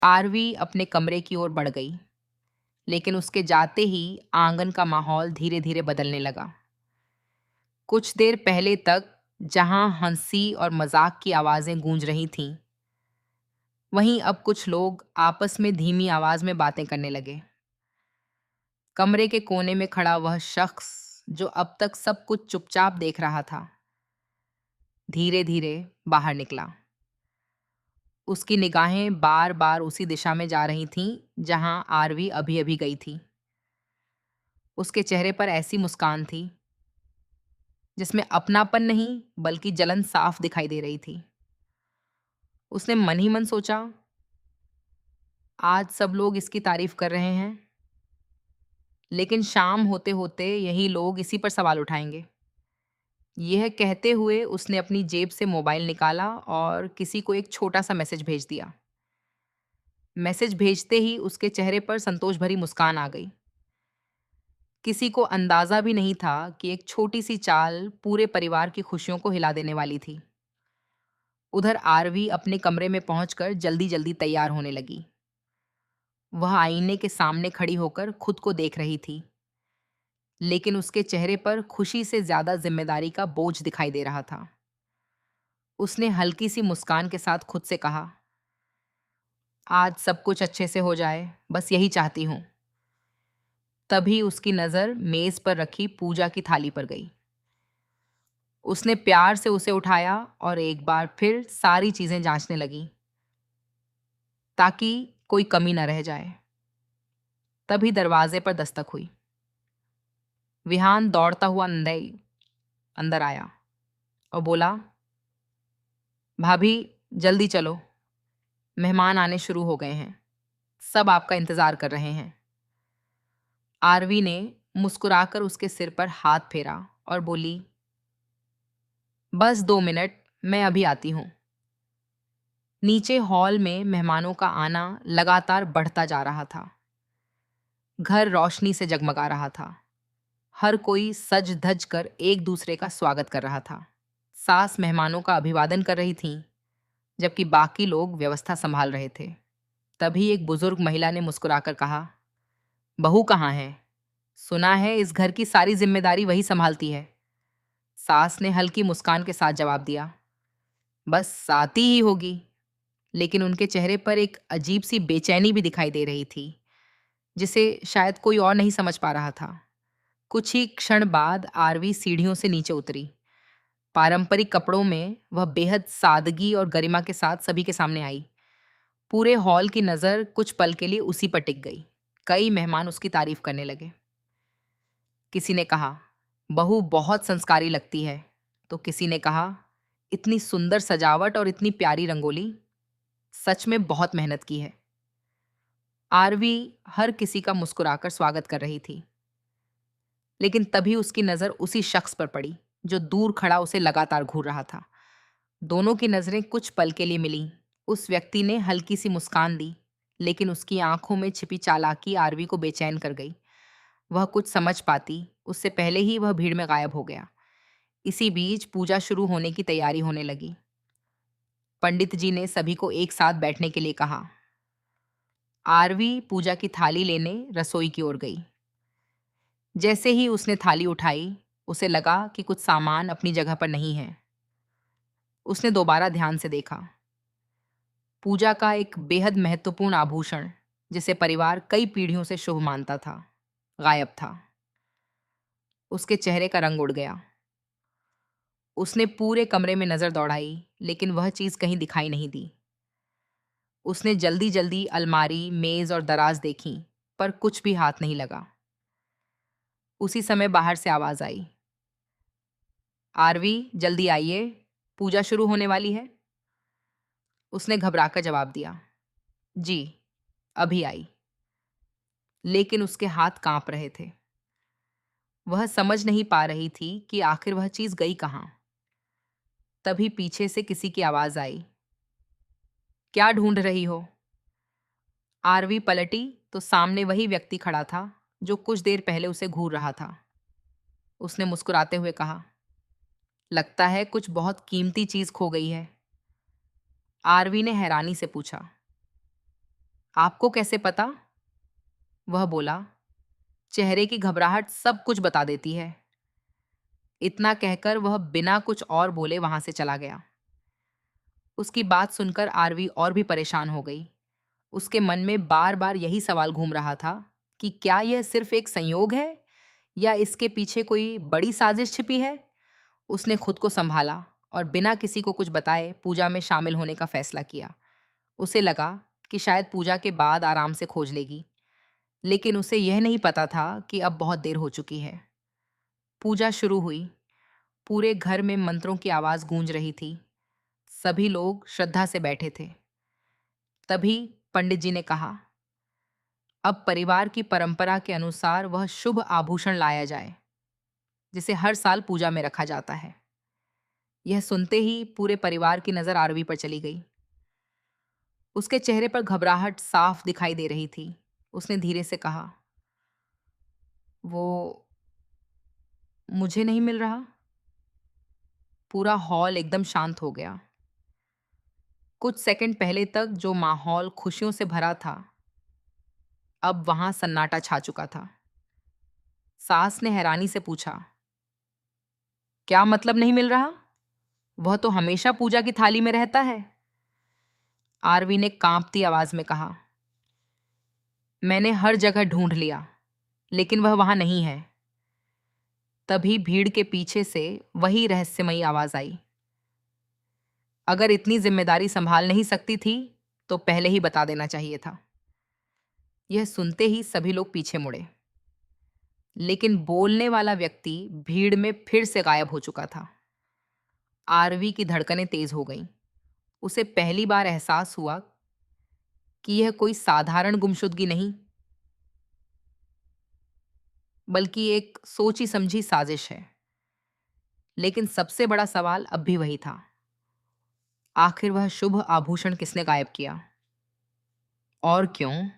RV अपने कमरे की ओर बढ़ गई, लेकिन उसके जाते ही आंगन का माहौल धीरे धीरे बदलने लगा। कुछ देर पहले तक जहां हंसी और मजाक की आवाजें गूंज रही थीं, वहीं अब कुछ लोग आपस में धीमी आवाज में बातें करने लगे। कमरे के कोने में खड़ा वह शख्स, जो अब तक सब कुछ चुपचाप देख रहा था, धीरे धीरे बाहर निकला। उसकी निगाहें बार बार उसी दिशा में जा रही थीं जहां आरवी अभी अभी गई थी। उसके चेहरे पर ऐसी मुस्कान थी जिसमें अपनापन नहीं बल्कि जलन साफ दिखाई दे रही थी। उसने मन ही मन सोचा, आज सब लोग इसकी तारीफ कर रहे हैं, लेकिन शाम होते होते यही लोग इसी पर सवाल उठाएंगे। यह कहते हुए उसने अपनी जेब से मोबाइल निकाला और किसी को एक छोटा सा मैसेज भेज दिया। मैसेज भेजते ही उसके चेहरे पर संतोष भरी मुस्कान आ गई। किसी को अंदाजा भी नहीं था कि एक छोटी सी चाल पूरे परिवार की खुशियों को हिला देने वाली थी। उधर आरवी अपने कमरे में पहुंचकर जल्दी जल्दी तैयार होने लगी। वह आईने के सामने खड़ी होकर खुद को देख रही थी, लेकिन उसके चेहरे पर खुशी से ज्यादा जिम्मेदारी का बोझ दिखाई दे रहा था। उसने हल्की सी मुस्कान के साथ खुद से कहा, आज सब कुछ अच्छे से हो जाए, बस यही चाहती हूँ। तभी उसकी नज़र मेज पर रखी पूजा की थाली पर गई। उसने प्यार से उसे उठाया और एक बार फिर सारी चीजें जांचने लगी, ताकि कोई कमी न रह जाए। तभी दरवाजे पर दस्तक हुई। विहान दौड़ता हुआ अंदर आया और बोला, भाभी, जल्दी चलो, मेहमान आने शुरू हो गए हैं, सब आपका इंतजार कर रहे हैं। आरवी ने मुस्कुराकर उसके सिर पर हाथ फेरा और बोली, बस 2 मिनट, मैं अभी आती हूं। नीचे हॉल में मेहमानों का आना लगातार बढ़ता जा रहा था। घर रोशनी से जगमगा रहा था। हर कोई सज धज कर एक दूसरे का स्वागत कर रहा था। सास मेहमानों का अभिवादन कर रही थीं, जबकि बाकी लोग व्यवस्था संभाल रहे थे। तभी एक बुजुर्ग महिला ने मुस्कुराकर कहा, बहू कहाँ है? सुना है इस घर की सारी जिम्मेदारी वही संभालती है। सास ने हल्की मुस्कान के साथ जवाब दिया, बस आती ही होगी। लेकिन उनके चेहरे पर एक अजीब सी बेचैनी भी दिखाई दे रही थी, जिसे शायद कोई और नहीं समझ पा रहा था। कुछ ही क्षण बाद आरवी सीढ़ियों से नीचे उतरी। पारंपरिक कपड़ों में वह बेहद सादगी और गरिमा के साथ सभी के सामने आई। पूरे हॉल की नज़र कुछ पल के लिए उसी पर टिक गई। कई मेहमान उसकी तारीफ करने लगे। किसी ने कहा, बहू बहुत संस्कारी लगती है। तो किसी ने कहा, इतनी सुंदर सजावट और इतनी प्यारी रंगोली, सच में बहुत मेहनत की है। आरवी हर किसी का मुस्कुराकर स्वागत कर रही थी, लेकिन तभी उसकी नज़र उसी शख्स पर पड़ी जो दूर खड़ा उसे लगातार घूर रहा था। दोनों की नज़रें कुछ पल के लिए मिलीं। उस व्यक्ति ने हल्की सी मुस्कान दी, लेकिन उसकी आंखों में छिपी चालाकी आरवी को बेचैन कर गई। वह कुछ समझ पाती उससे पहले ही वह भीड़ में गायब हो गया। इसी बीच पूजा शुरू होने की तैयारी होने लगी। पंडित जी ने सभी को एक साथ बैठने के लिए कहा। आरवी पूजा की थाली लेने रसोई की ओर गई। जैसे ही उसने थाली उठाई, उसे लगा कि कुछ सामान अपनी जगह पर नहीं है। उसने दोबारा ध्यान से देखा। पूजा का एक बेहद महत्वपूर्ण आभूषण, जिसे परिवार कई पीढ़ियों से शुभ मानता था, गायब था। उसके चेहरे का रंग उड़ गया। उसने पूरे कमरे में नजर दौड़ाई, लेकिन वह चीज कहीं दिखाई नहीं दी। उसने जल्दी जल्दी अलमारी, मेज और दराज देखी, पर कुछ भी हाथ नहीं लगा। उसी समय बाहर से आवाज आई, आरवी, जल्दी आइए, पूजा शुरू होने वाली है। उसने घबराकर जवाब दिया, जी, अभी आई। लेकिन उसके हाथ कांप रहे थे। वह समझ नहीं पा रही थी कि आखिर वह चीज गई कहाँ। तभी पीछे से किसी की आवाज आई, क्या ढूंढ रही हो? आरवी पलटी तो सामने वही व्यक्ति खड़ा था जो कुछ देर पहले उसे घूर रहा था। उसने मुस्कुराते हुए कहा, लगता है कुछ बहुत कीमती चीज खो गई है। आरवी ने हैरानी से पूछा, आपको कैसे पता? वह बोला। चेहरे की घबराहट सब कुछ बता देती है। इतना कहकर वह बिना कुछ और बोले वहां से चला गया। उसकी बात सुनकर आरवी और भी परेशान हो गई। उसके मन में बार बार यही सवाल घूम रहा था कि क्या यह सिर्फ एक संयोग है या इसके पीछे कोई बड़ी साजिश छिपी है। उसने खुद को संभाला और बिना किसी को कुछ बताए पूजा में शामिल होने का फैसला किया। उसे लगा कि शायद पूजा के बाद आराम से खोज लेगी, लेकिन उसे यह नहीं पता था कि अब बहुत देर हो चुकी है। पूजा शुरू हुई। पूरे घर में मंत्रों की आवाज गूंज रही थी। सभी लोग श्रद्धा से बैठे थे। तभी पंडित जी ने कहा, अब परिवार की परंपरा के अनुसार वह शुभ आभूषण लाया जाए जिसे हर साल पूजा में रखा जाता है। यह सुनते ही पूरे परिवार की नजर आरवी पर चली गई। उसके चेहरे पर घबराहट साफ दिखाई दे रही थी। उसने धीरे से कहा, वो मुझे नहीं मिल रहा। पूरा हॉल एकदम शांत हो गया। कुछ सेकंड पहले तक जो माहौल खुशियों से भरा था, अब वहां सन्नाटा छा चुका था। सास ने हैरानी से पूछा, क्या मतलब नहीं मिल रहा? वह तो हमेशा पूजा की थाली में रहता है। आरवी ने कांपती आवाज में कहा, मैंने हर जगह ढूंढ लिया, लेकिन वह वहां नहीं है। तभी भीड़ के पीछे से वही रहस्यमयी आवाज आई, अगर इतनी जिम्मेदारी संभाल नहीं सकती थी तो पहले ही बता देना चाहिए था। यह सुनते ही सभी लोग पीछे मुड़े, लेकिन बोलने वाला व्यक्ति भीड़ में फिर से गायब हो चुका था। आरवी की धड़कनें तेज हो गईं। उसे पहली बार एहसास हुआ कि यह कोई साधारण गुमशुदगी नहीं, बल्कि एक सोची समझी साजिश है। लेकिन सबसे बड़ा सवाल अब भी वही था, आखिर वह शुभ आभूषण किसने गायब किया और क्यों?